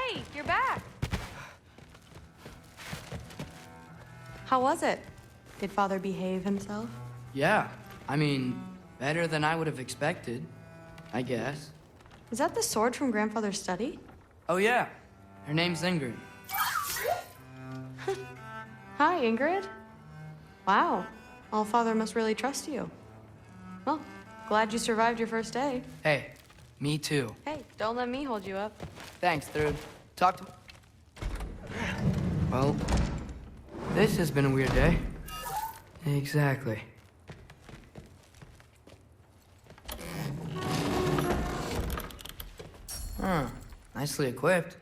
Hey, you're back. How was it? Did Father behave himself? Yeah, I mean, better than I would have expected, I guess. Is that the sword from Grandfather's study? Oh yeah, her name's Ingrid. Hi, Ingrid. Wow, All-Father must really trust you. Well, glad you survived your first day. Hey, me too. Hey, don't let me hold you up. Thanks, Thrude. Talk to... Well, this has been a weird day. Exactly. Huh, nicely equipped.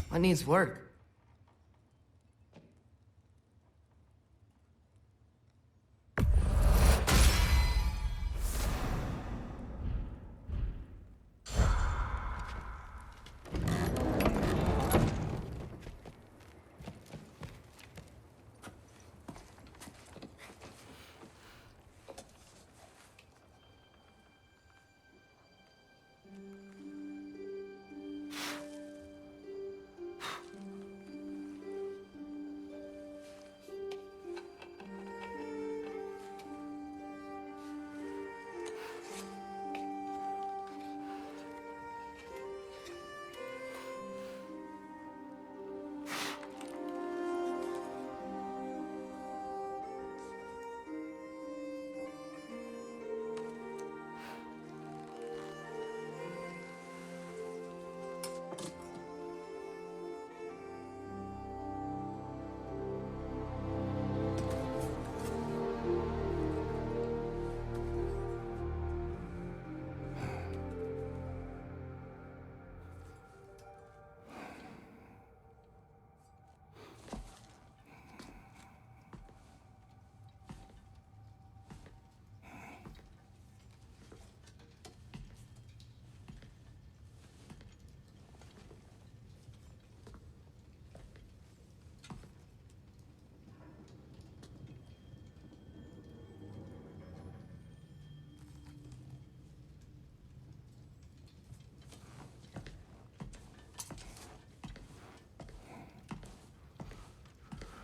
What needs work?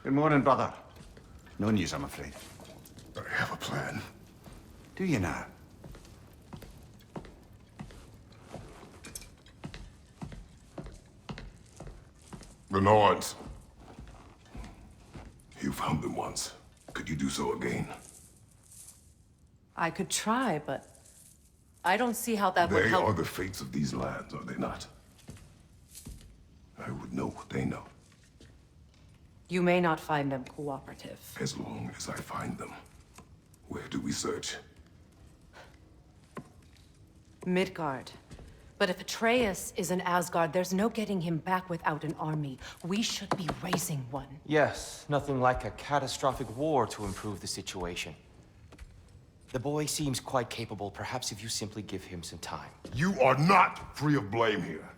Good morning, brother. No news, I'm afraid. I have a plan. Do you now? The Norns. You found them once. Could you do so again? I could try, but I don't see how that would They help. are the fates of these lands, are they not? I would know what they know, You may not find them cooperative. as long as I find them. Where do we search? Midgard. But if Atreus is in Asgard, there's no getting him back without an army. We should be raising one. Yes, nothing like a catastrophic war to improve the situation. The boy seems quite capable. Perhaps if you simply give him some time. You are not free of blame here.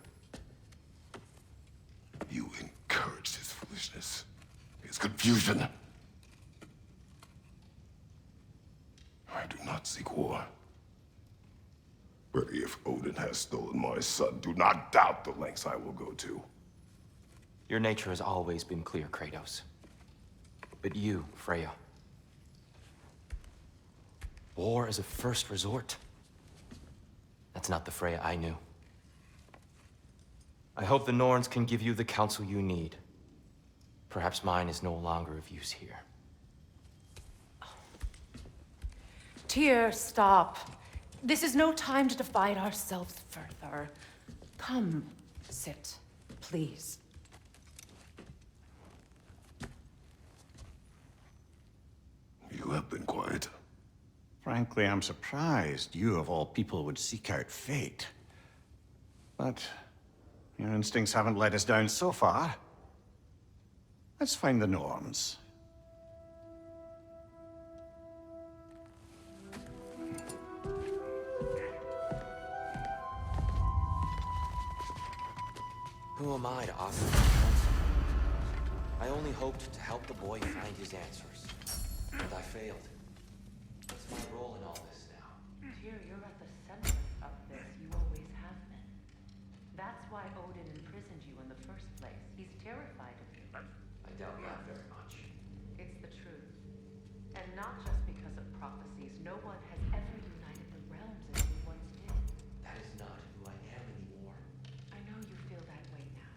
You encouraged his foolishness, his confusion. I do not seek war. But if Odin has stolen my son, do not doubt the lengths I will go to. Your nature has always been clear, Kratos. But you, Freya. War is a first resort. That's not the Freya I knew. I hope the Norns can give you the counsel you need. Perhaps mine is no longer of use here. Tyr, stop. This is no time to divide ourselves further. Come, sit, please. You have been quiet. Frankly, I'm surprised you, of all people, would seek out fate. But your instincts haven't let us down so far. Let's find the Norns. Who am I to offer my counsel? I only hoped to help the boy find his answers. And I failed. What's my role in all this now? Tyr, you're at the center of this. You always have been. That's why Odin imprisoned you in the first place. He's terrified of you. I doubt that very much. It's the truth. And not just because of prophecies. No one has ever united the realms as you once did. That is not who I am anymore. I know you feel that way now.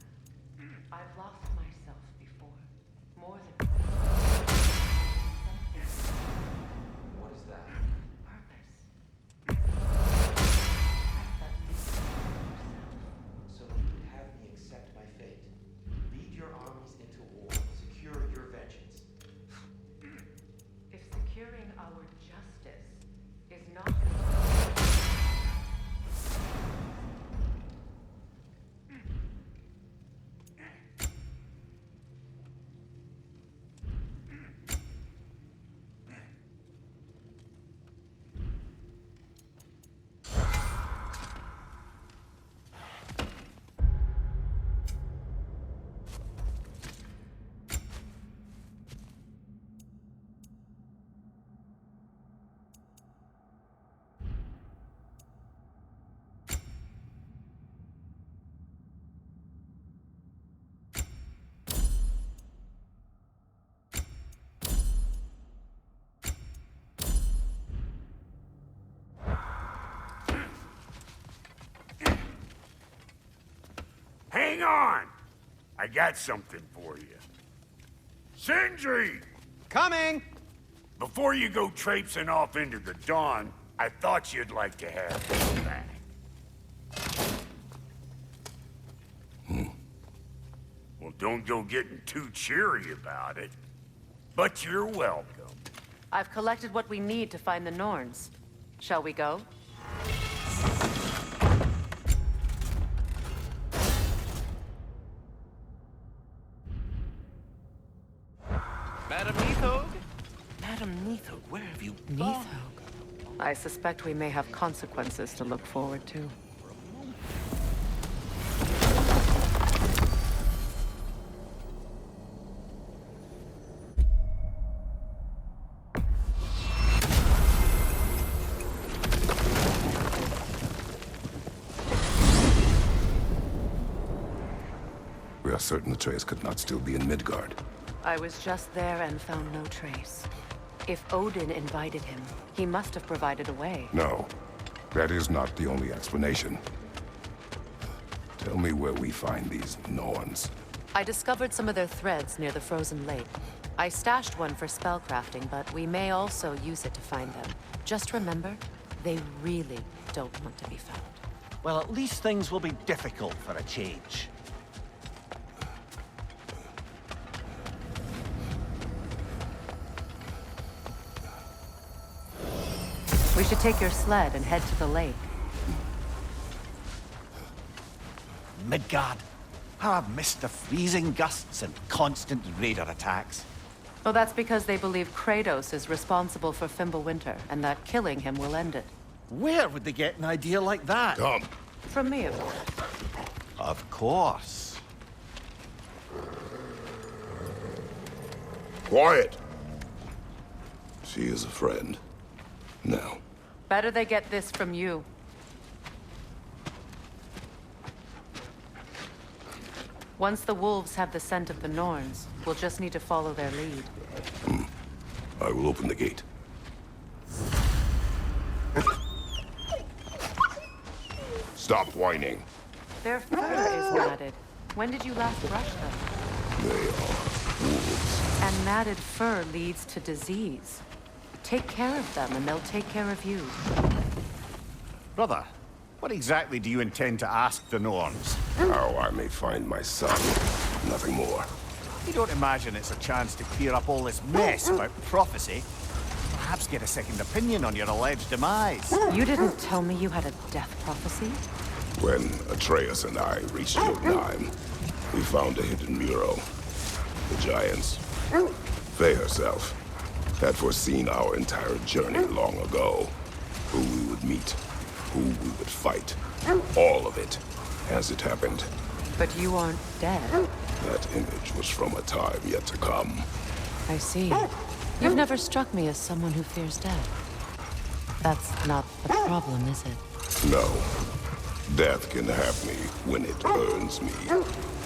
I've lost myself before. More than something. What is that? Purpose. That leads to yourself. So you would have me accept my fate. Lead your armies into war. Secure your vengeance. If securing our justice is not Hang on! I got something for you. Sindri! Coming! Before you go traipsing off into the dawn, I thought you'd like to have this back. Well, don't go getting too cheery about it. But you're welcome. I've collected what we need to find the Norns. Shall we go? Madam Neathog? Madam Neathog, where have you gone? I suspect we may have consequences to look forward to. We are certain Atreus could not still be in Midgard. I was just there and found no trace. If Odin invited him, he must have provided a way. No, that is not the only explanation. Tell me where we find these Norns. I discovered some of their threads near the frozen lake. I stashed one for spellcrafting, but we may also use it to find them. Just remember, they really don't want to be found. Well, at least things will be difficult for a change. We should take your sled and head to the lake. Midgard. How I've missed the freezing gusts and constant raider attacks. Oh, that's because they believe Kratos is responsible for Fimbulwinter, and that killing him will end it. Where would they get an idea like that? Come. From me, of course. Of course. Quiet! She is a friend. Now. Better they get this from you. Once the wolves have the scent of the Norns, we'll just need to follow their lead. I will open the gate. Stop whining. Their fur is matted. When did you last brush them? They are wolves. And matted fur leads to disease. Take care of them, and they'll take care of you. Brother, what exactly do you intend to ask the Norns? How I may find my son. Nothing more. You don't imagine it's a chance to clear up all this mess about prophecy? Perhaps get a second opinion on your alleged demise. You didn't tell me you had a death prophecy? When Atreus and I reached Jotunheim, we found a hidden mural. The giants, Faye herself, had foreseen our entire journey long ago. Who we would meet, who we would fight. All of it, as it happened. But you aren't dead. That image was from a time yet to come. I see. You've never struck me as someone who fears death. That's not the problem, is it? No. Death can have me when it earns me.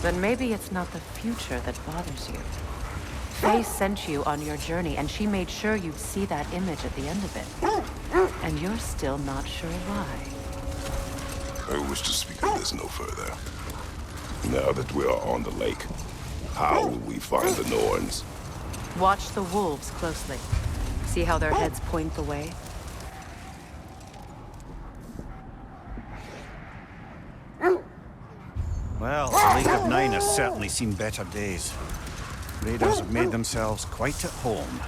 Then maybe it's not the future that bothers you. Faye sent you on your journey, and she made sure you'd see that image at the end of it. And you're still not sure why. I wish to speak of this no further. Now that we are on the lake, how will we find the Norns? Watch the wolves closely. See how their heads point the way? Well, the Lake of Nine has certainly seen better days. Raiders have made themselves quite at home.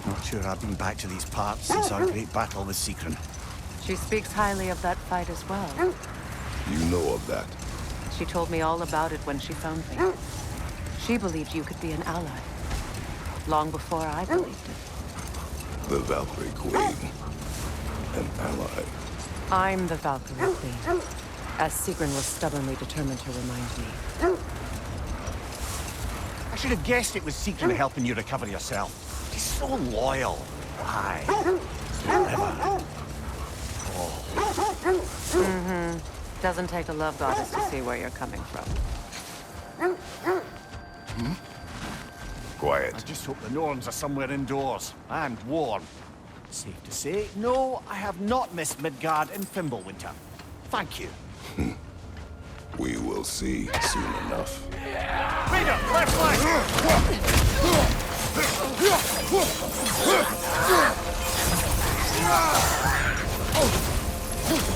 Not sure I've been back to these parts since our great battle with Secret. She speaks highly of that fight as well. You know of that. She told me all about it when she found me. She believed you could be an ally. Long before I believed it. The Valkyrie Queen. An ally. I'm the Valkyrie Queen, as Sigrun was stubbornly determined to remind me. I should have guessed it was Secret helping you recover yourself. He's so loyal. Aye. Clever. Doesn't take a love goddess to see where you're coming from. Quiet. I just hope the Norns are somewhere indoors and warm. Safe to say, no, I have not missed Midgard in Fimbulwinter. Thank you. We will see soon enough. Raider, left flank!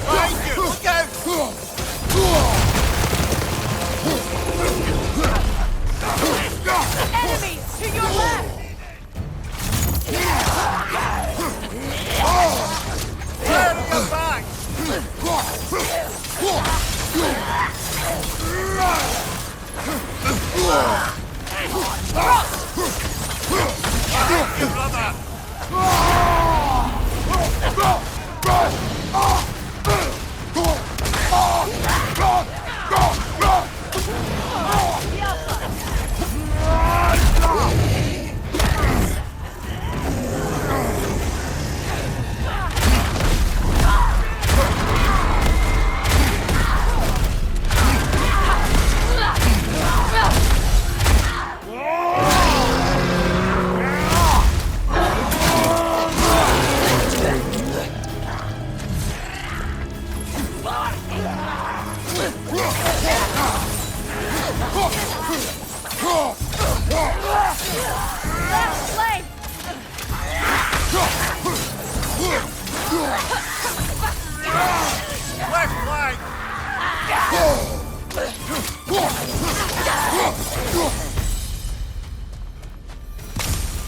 Behind you! Look out! Enemies to your left! Go back!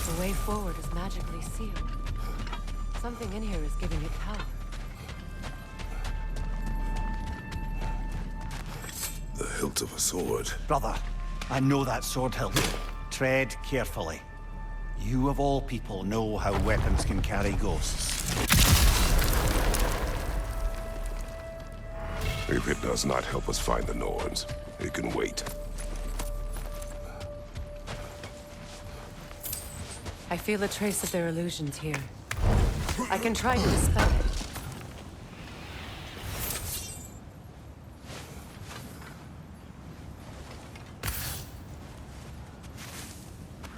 The way forward is magically sealed. Something in here is giving it power. The hilt of a sword. Brother, I know that sword hilt. Tread carefully. You of all people know how weapons can carry ghosts. If it does not help us find the Norns, it can wait. I feel a trace of their illusions here. I can try to dispel it.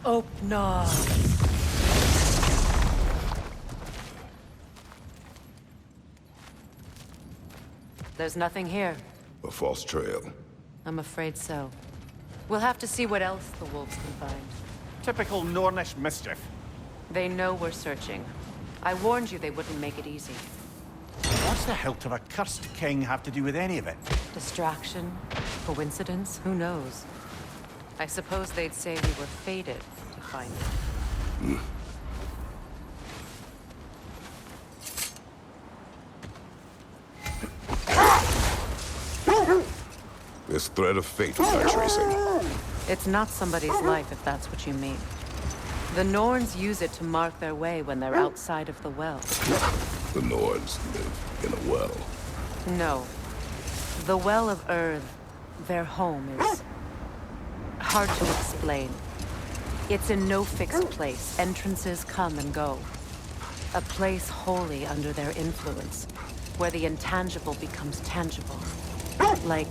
Opna. There's nothing here. A false trail. I'm afraid so. We'll have to see what else the wolves can find. Typical Nornish mischief. They know we're searching. I warned you they wouldn't make it easy. What's the hilt of a cursed king have to do with any of it? Distraction? Coincidence? Who knows? I suppose they'd say we were fated to find it. This thread of fate we are tracing. It's not somebody's life, if that's what you mean. The Norns use it to mark their way when they're outside of the well. The Norns live in a well. No. The Well of Earth, their home, is hard to explain. It's in no fixed place. Entrances come and go. A place wholly under their influence. where the intangible becomes tangible. Like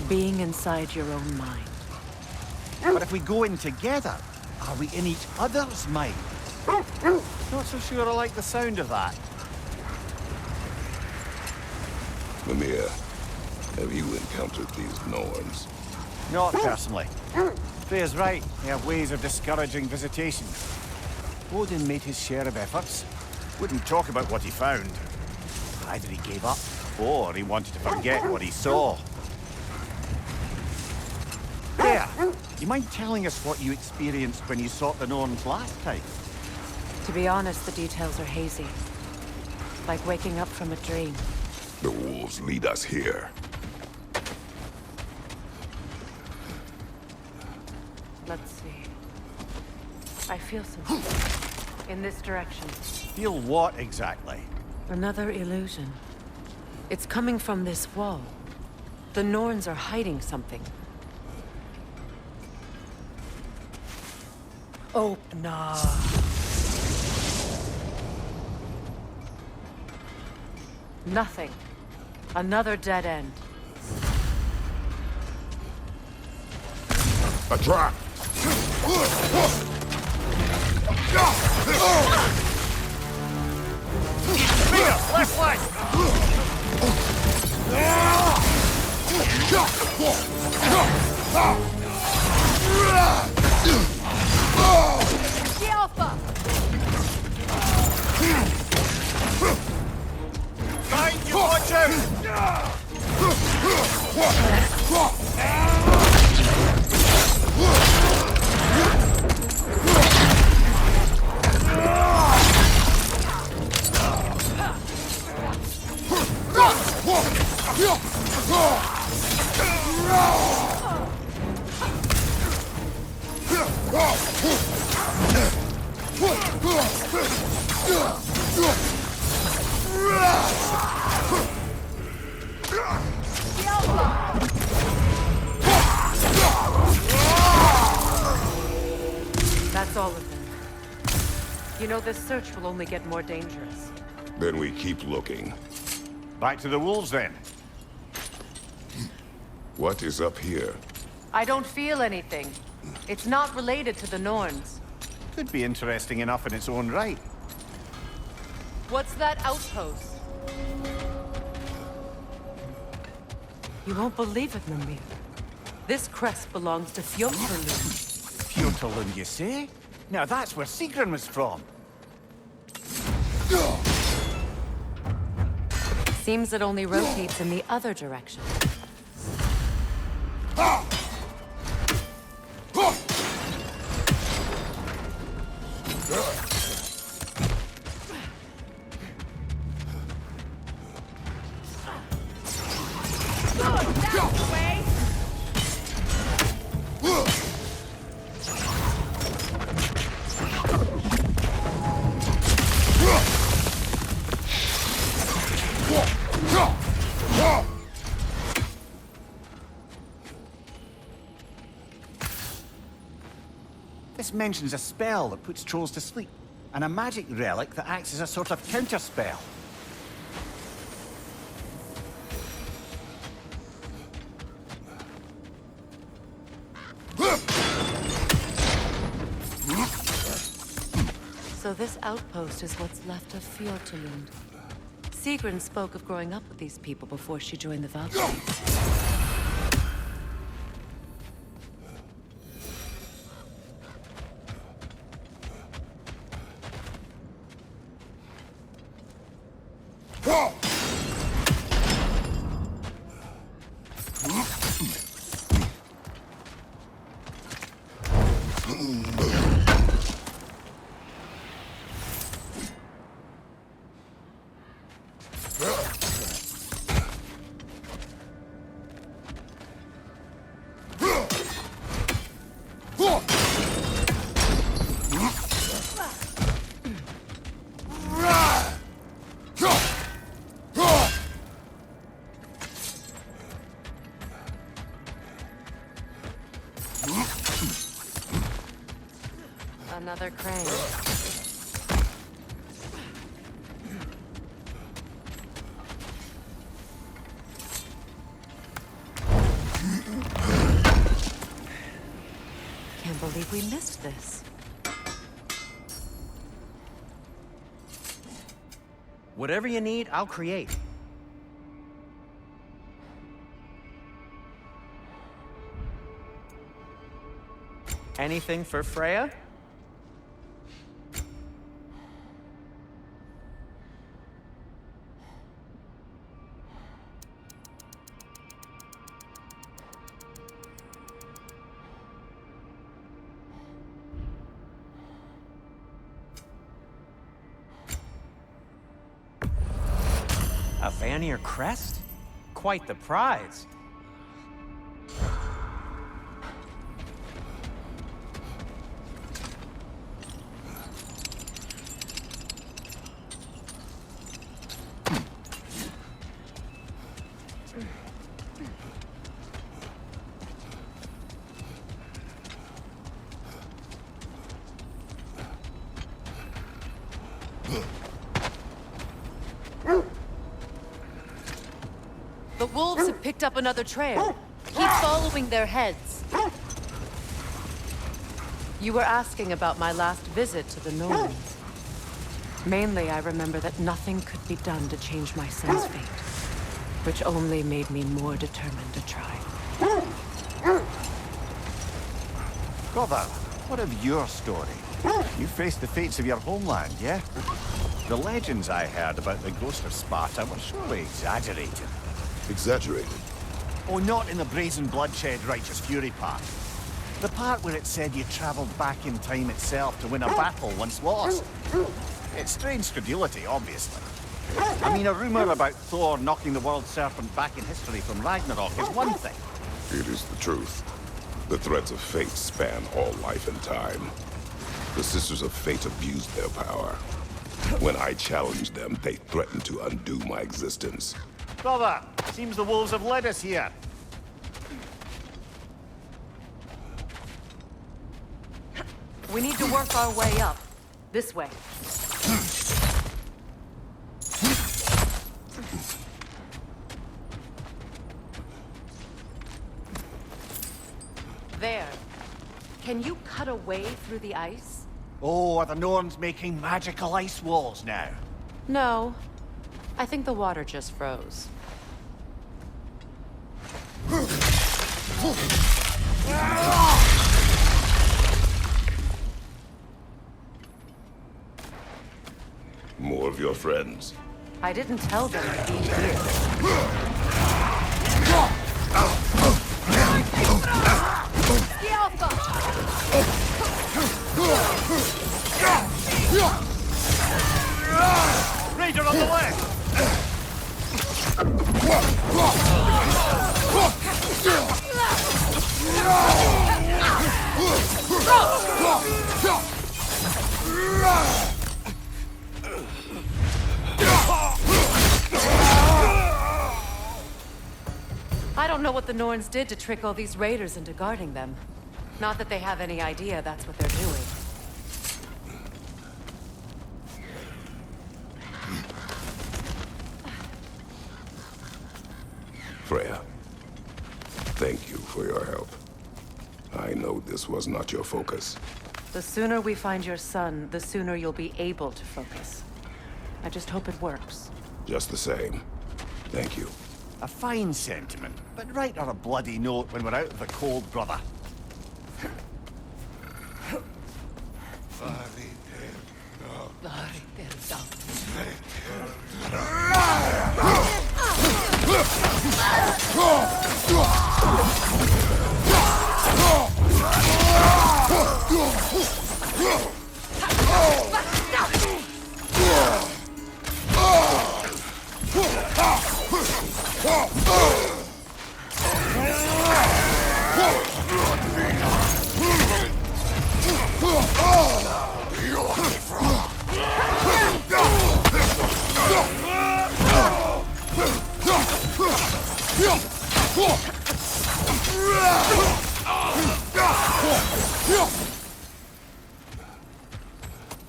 being inside your own mind. But if we go in together, are we in each other's mind? Not so sure I like the sound of that. Mimir, have you encountered these Norns? Not personally. Freya's right. They have ways of discouraging visitation. Odin made his share of efforts. Wouldn't talk about what he found. Either he gave up, or he wanted to forget what he saw. Freya, you mind telling us what you experienced when you sought the Norns last time? To be honest, the details are hazy. Like waking up from a dream. The wolves lead us here. Let's see. I feel something. In this direction. Feel what exactly? Another illusion. It's coming from this wall. The Norns are hiding something. Oh, nah. Nothing. Another dead end. A trap! Left flank! The Alpha! Behind you, watch out! That's all of them. You know, this search will only get more dangerous. Then we keep looking. Back to the wolves, then. What is up here? I don't feel anything. It's not related to the Norns. Could be interesting enough in its own right. What's that outpost? You won't believe it, Mimir. This crest belongs to Fjöllrund. Fjöllrund, you say? Now that's where Sigrun was from. Seems it only rotates in the other direction. This mentions a spell that puts trolls to sleep, and a magic relic that acts as a sort of counterspell. So this outpost is what's left of Fjöllrund. Sigrun spoke of growing up with these people before she joined the Valkyries. Another crane. can't believe we missed this. Whatever you need, I'll create. Anything for Freya? A Vanir crest? Quite the prize. The wolves have picked up another trail. Keep following their heads. You were asking about my last visit to the Norns. Mainly, I remember that nothing could be done to change my son's fate, which only made me more determined to try. Brother, what of your story? You faced the fates of your homeland, yeah? The legends I heard about the ghost of Sparta were surely exaggerated. Exaggerated. Oh, not in the brazen bloodshed righteous fury part. The part where it said you traveled back in time itself to win a battle once lost. It's strange credulity, obviously. I mean, a rumor about Thor knocking the world serpent back in history from Ragnarok is one thing. It is the truth. The threads of fate span all life and time. The Sisters of Fate abused their power. When I challenged them, they threatened to undo my existence. Brother, seems the wolves have led us here. We need to work our way up. This way. There. Can you cut a way through the ice? Oh, are the Norns making magical ice walls now? No. I think the water just froze. More of your friends. I didn't tell them to be here. Raider on the left! I don't know what the Norns did to trick all these raiders into guarding them. Not that they have any idea that's what they're doing. Freya, thank you for your help. I know this was not your focus. The sooner we find your son, the sooner you'll be able to focus. I just hope it works. Just the same, thank you. A fine sentiment, but write her a bloody note when we're out of the cold, brother.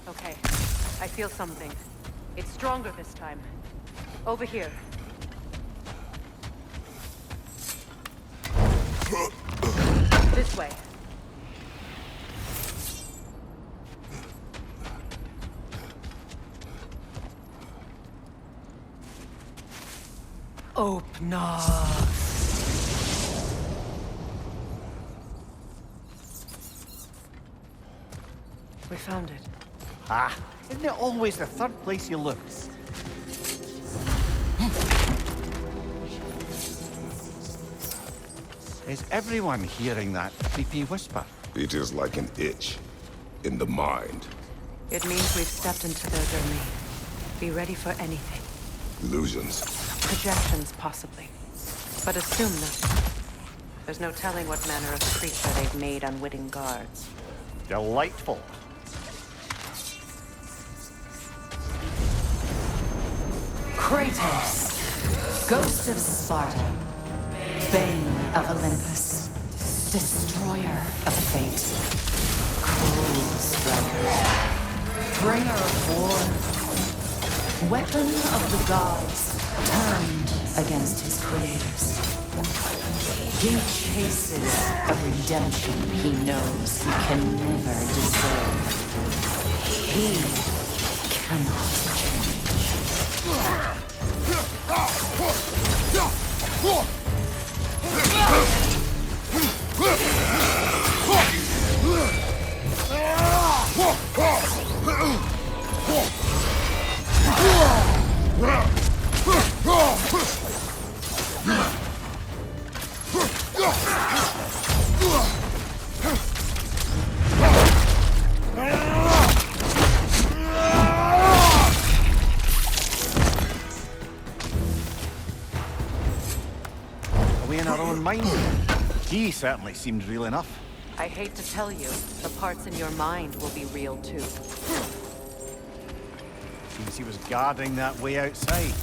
Okay, I feel something. It's stronger this time. Over here. This way. Opener. We found it. Ah, isn't it always the third place you look? Is everyone hearing that creepy whisper? It is like an itch in the mind. It means we've stepped into their domain. Be ready for anything. Illusions. Projections, possibly. But assume nothing. There's no telling what manner of creature they've made unwitting guards. Delightful. Kratos, Ghost of Sparta, Bane of Olympus, Destroyer of Fate, Cruel Striker, Bringer of War, Weapon of the Gods, turned against his creators. He chases a redemption he knows he can never deserve. He cannot change. Are we in our own mind? He certainly seemed real enough. I hate to tell you, the parts in your mind will be real too. Seems he was guarding that way outside.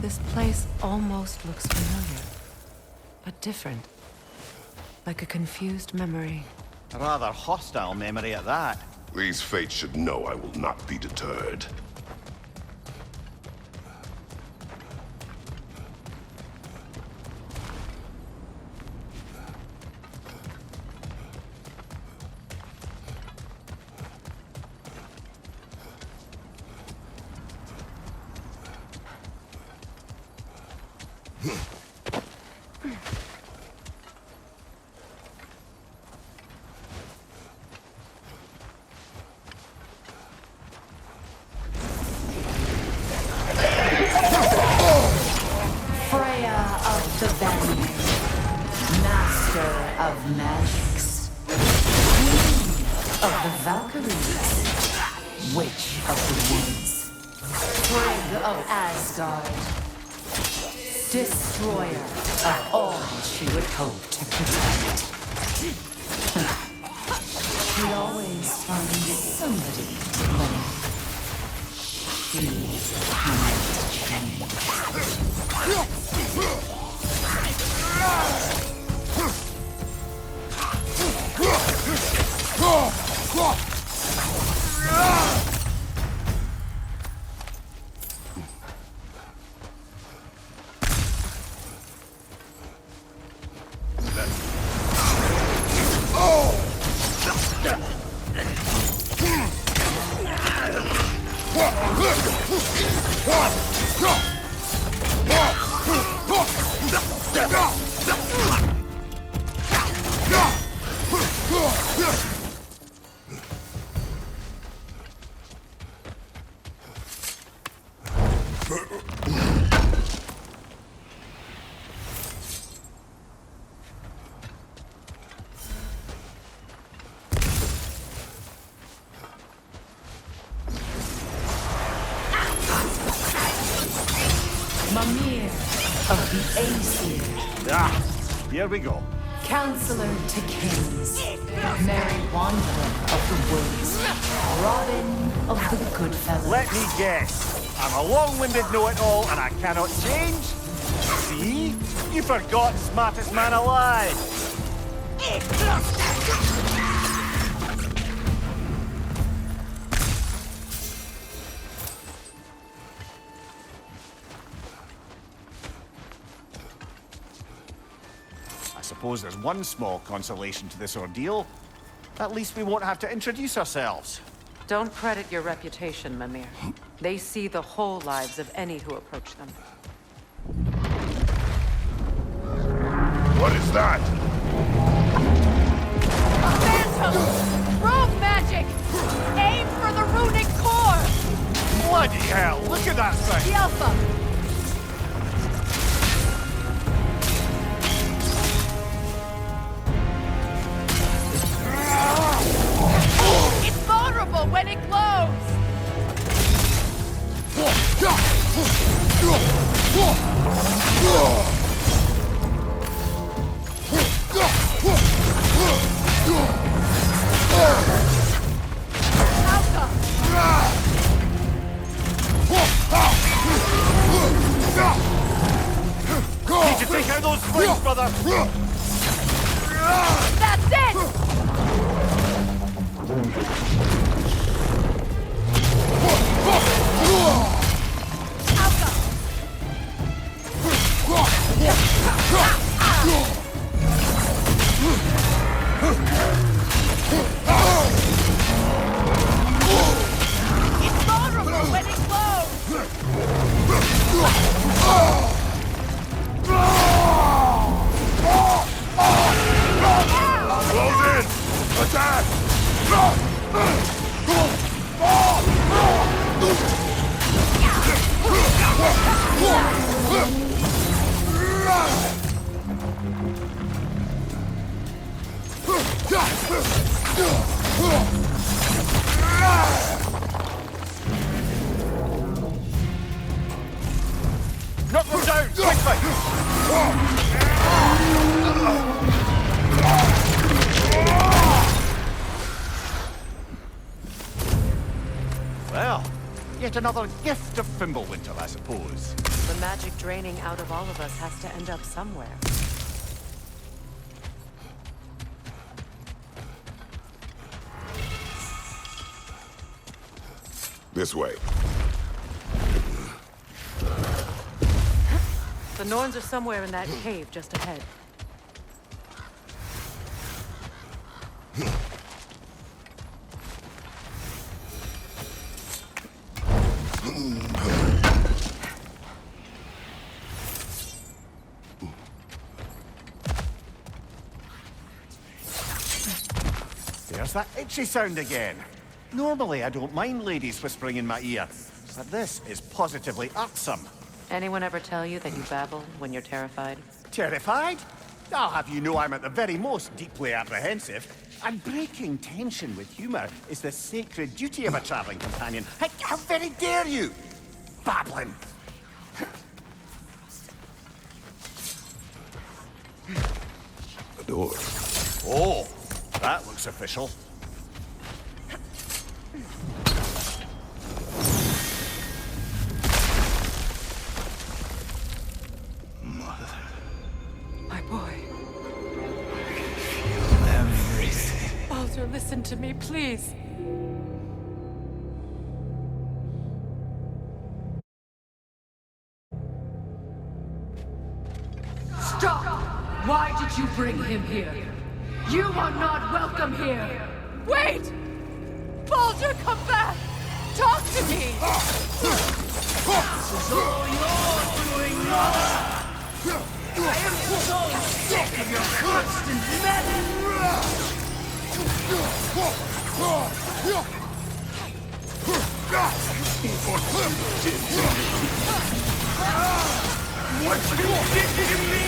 This place almost looks familiar, but different. Like a confused memory. A rather hostile memory at that. These fates should know I will not be deterred. Freya of the Vanir, Master of Magics, Queen of the Valkyries, Witch of the Woods, Frigg of Asgard, Destroyer of all she would hope to protect. She always finds somebody to blame. She cannot change. Mimir of the Aesir. Ah, here we go. Counselor to kings, Merry Wanderer of the woods, Robin of the Goodfellas. Let me guess. I'm a long-winded know-it-all and I cannot change? See? You forgot smartest man alive. I suppose there's one small consolation to this ordeal. At least we won't have to introduce ourselves. Don't credit your reputation, Mimir. They see the whole lives of any who approach them. What is that? Phantom! Rogue magic! Aim for the runic core! Bloody hell, look at that thing! The Alpha! It's vulnerable when it glows! Need to take out those flames, brother! That's it! It's vulnerable when it glows! Close in! Attack! Knock them down, quickly! Well, yet another gift of Fimbulwinter, I suppose. The magic draining out of all of us has to end up somewhere. This way. The Norns are somewhere in that cave just ahead. There's that itchy sound again. Normally I don't mind ladies whispering in my ear, but this is positively irksome. Anyone ever tell you that you babble when you're terrified? Terrified? I'll have you know I'm at the very most deeply apprehensive. And breaking tension with humor is the sacred duty of a traveling companion. How very dare you! Babbling! The door. Oh, that looks official. My boy. Baldur, listen to me, please. Stop! Why did you bring him here? You are not welcome here! Wait! Baldur, come back! Talk to me! This is all your doing, Mother! I am so sick of your constant meddling! What you did to me?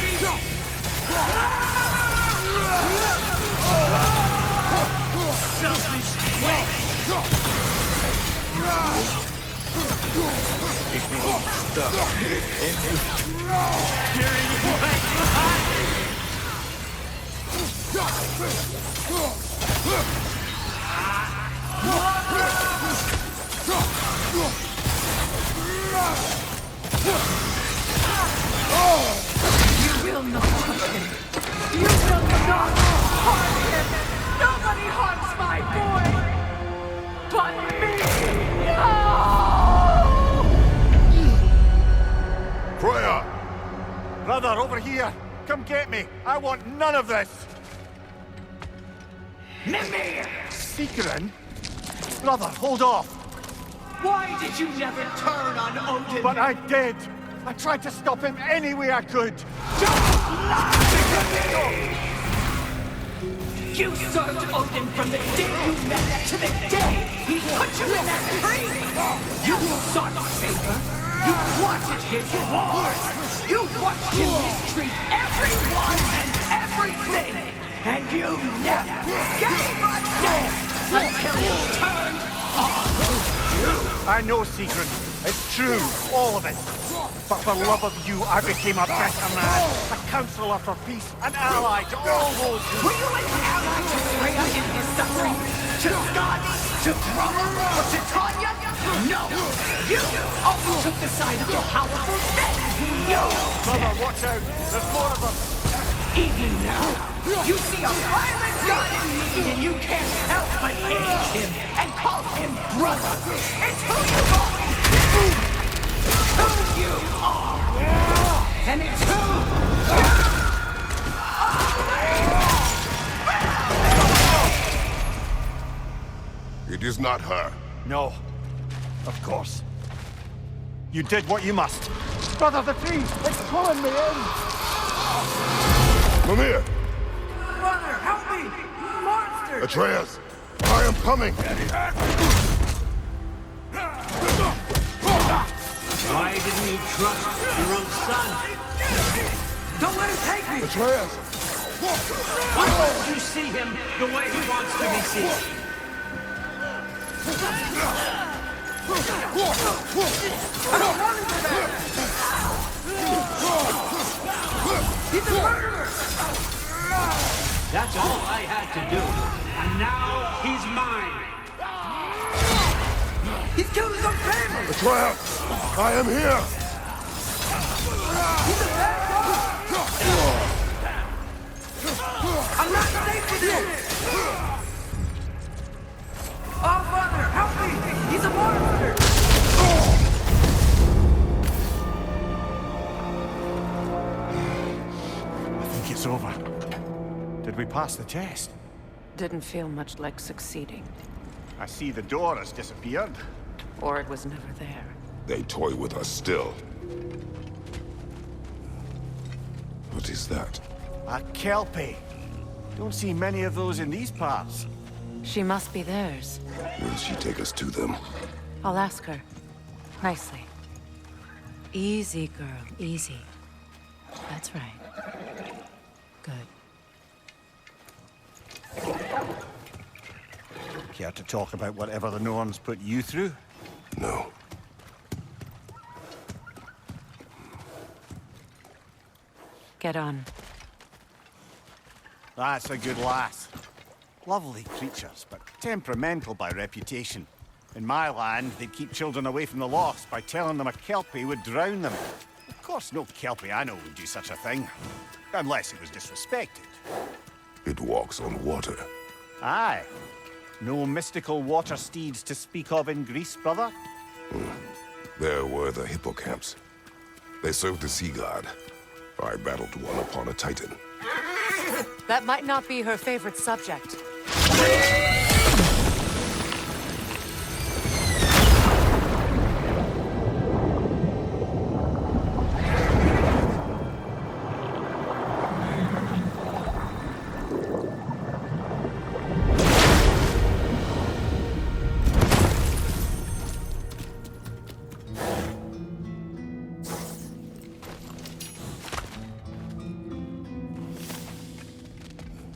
Selfish waste! You will not touch him. You will not harm him. Nobody harms my boy but me. No! Freya! Brother, over here! Come get me! I want none of this! Mimir! Seekerin? Brother, hold off! Why did you never turn on Odin? But I did! I tried to stop him any way I could! Don't lie to me! You served Odin from the day you met to the day he put you in that tree! You sought favor! You wanted his wars! You watched him mistreat everyone and everything! And you never gave a damn until he turned on you! I know, Seekerin. It's true, all of it. But for love of you, I became a better man, a counselor for peace, an ally to all those who... Were you an ally to Freya in his suffering? To Scott? To Brummer? Or to Tanya? No! You always took the side of the powerful men! You! Brother, watch out! There's more of them! Even now, you see a violent god in me and you can't help but hate him and call him brother! It's who you've always been! Who you are! And it's who It is not her. No. Of course. You did what you must. Brother, the tree! It's pulling me in! Mimir! Brother, help me! Monster! Atreus! I am coming! Why didn't you trust your own son? Don't let him take me! Atreus! Why won't you see him the way he wants to be seen? I don't want him to that! He's a murderer! That's all I had to do. And now he's mine. He's killed his own family! Atreus! I am here! He's a bad guy! I'm not safe with you! Oh, Father, help me! He's a monster! I think it's over. Did we pass the test? Didn't feel much like succeeding. I see the door has disappeared. Or it was never there. They toy with us still. What is that? A Kelpie. Don't see many of those in these parts. She must be theirs. Will she take us to them? I'll ask her. Nicely. Easy, girl. Easy. That's right. Good. Care to talk about whatever the Norns put you through? No. Get on. That's a good lass. Lovely creatures, but temperamental by reputation. In my land, they'd keep children away from the lost by telling them a Kelpie would drown them. Of course, no Kelpie I know would do such a thing. Unless it was disrespected. It walks on water. Aye. No mystical water steeds to speak of in Greece, brother? There were the hippocamps. They served the sea god. I battled one upon a titan. That might not be her favorite subject.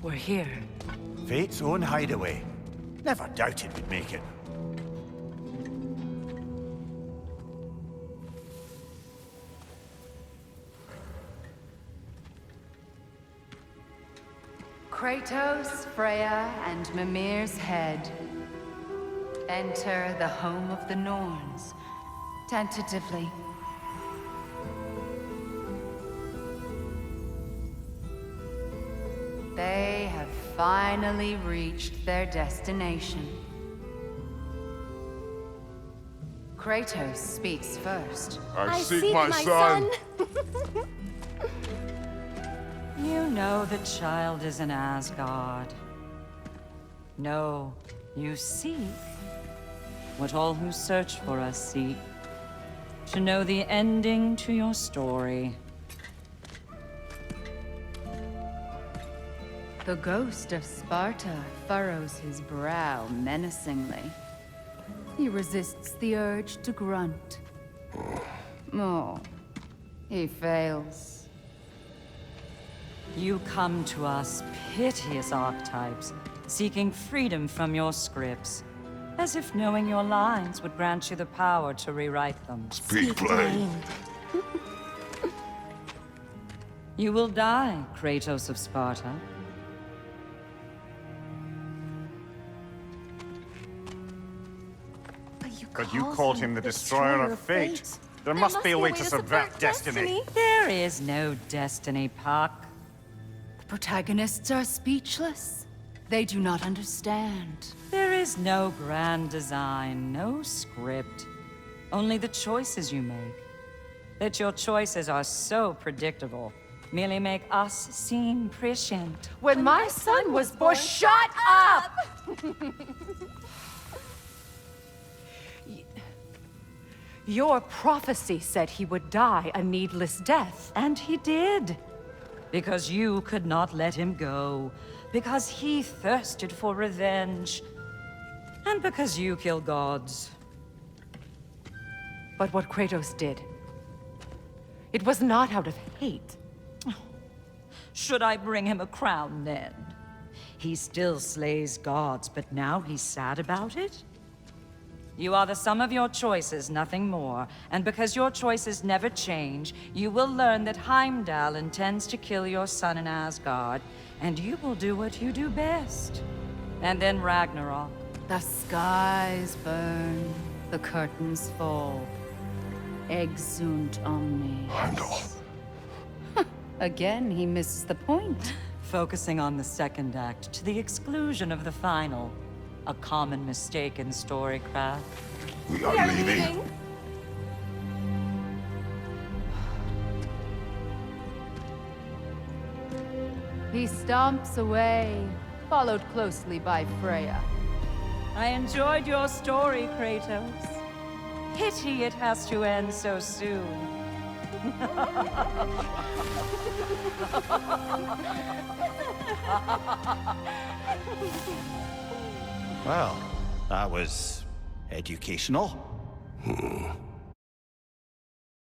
We're here. Fate's own hideaway. Never doubted we'd make it. Kratos, Freya, and Mimir's head. Enter the home of the Norns, tentatively. They have finally reached their destination. Kratos speaks first. I seek my son. You know the child is in Asgard. No, you seek what all who search for us seek. To know the ending to your story. The ghost of Sparta furrows his brow menacingly. He resists the urge to grunt. Oh, he fails. You come to us, piteous archetypes, seeking freedom from your scripts. As if knowing your lines would grant you the power to rewrite them. Speak plain. You will die, Kratos of Sparta. But you called him the Destroyer of Fate. There must be a way to subvert destiny. There is no destiny, Puck. The protagonists are speechless. They do not understand. There is no grand design, no script. Only the choices you make. That your choices are so predictable, merely make us seem prescient. When my son was born, shut up! Your prophecy said he would die a needless death. And he did. Because you could not let him go. Because he thirsted for revenge. And because you kill gods. But what Kratos did, it was not out of hate. Should I bring him a crown then? He still slays gods, but now he's sad about it? You are the sum of your choices, nothing more. And because your choices never change, you will learn that Heimdall intends to kill your son in Asgard, and you will do what you do best. And then Ragnarok. The skies burn, the curtains fall. Exunt omnes. Heimdall. Again, he misses the point. Focusing on the second act to the exclusion of the final. A common mistake in storycraft. We are leaving. He stomps away, followed closely by Freya. I enjoyed your story, Kratos. Pity it has to end so soon. Well, that was educational.